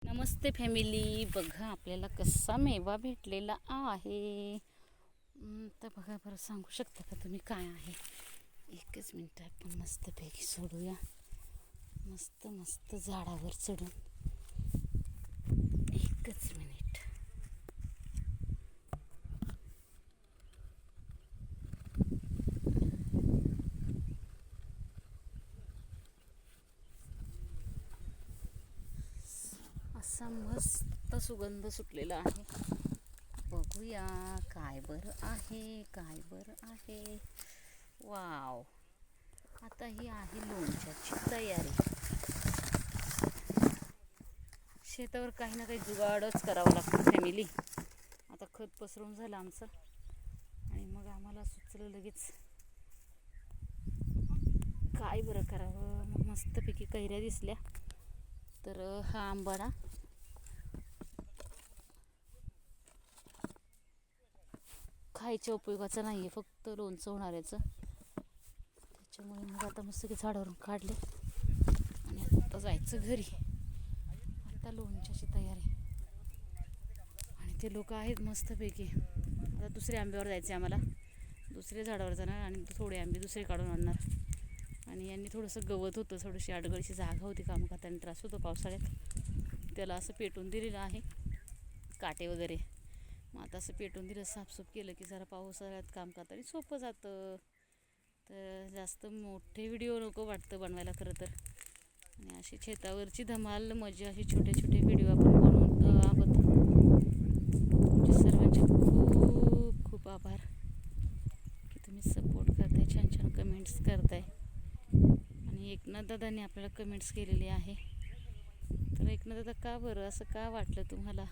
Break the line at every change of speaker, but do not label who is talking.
नमस्ते family. बघा आपल्याला कसा मेवा भेटलेला आहे. तर बघा बरं, सांगू शकता का तुम्ही काय आहे? एकच मिनिट, आपण मस्तपैकी सोडूया. मस्त मस्त झाडावर चढून एकच मिनिट. असा मस्त सुगंध सुटलेला आहे. बघूया काय बरं आहे, काय बरं आहे. वाव, आता ही आहे लोणच्याची तयारी. शेतावर काही ना काही जुगाडच करावं लागतं फॅमिली. आता खत पसरून झालं आमचं आणि मग आम्हाला सुचलं लगेच काय बरं करावं. मग मस्तपैकी कैऱ्या दिसल्या तर हा आंबाडा खायच्या उपयोगाचं नाही आहे, फक्त लोणचं होणाऱ्याचं. त्याच्यामुळे मग आता मस्त झाडावरून काढले आणि आता जायचं घरी. आता लोणच्याची तयारी. आणि ते लोक आहेत मस्तपैकी. आता दुसऱ्या आंब्यावर जायचे आम्हाला, दुसऱ्या झाडावर जाणार आणि थोडे आंबे दुसरे काढून आणणार. आणि यांनी थोडंसं गवत होतं, थोडीशी अडगळीची जागा होती, काम करताना त्रास होतो पावसाळ्यात. त्याला असं पेटून दिलेलं आहे, काटे वगैरे. मग आता असं पेटून दिलं, साफसूफ केलं की जरा पावसाळ्यात काम करताना सोपं जातं. तर जास्त मोठे व्हिडिओ नको वाटतं बनवायला खरं तर. आणि अशी शेतावरची धमाल मजा, अशी छोटे छोटे व्हिडिओ आपण बनवत आहोत. तुमचे सर्वांचे खूप खूप आभार की तुम्ही सपोर्ट करताय, छान छान कमेंट्स करताय. आणि एकनाथ दादाने आपल्याला कमेंट्स केलेली आहे. तर एकनाथ दादा, का बरं असं का वाटलं तुम्हाला?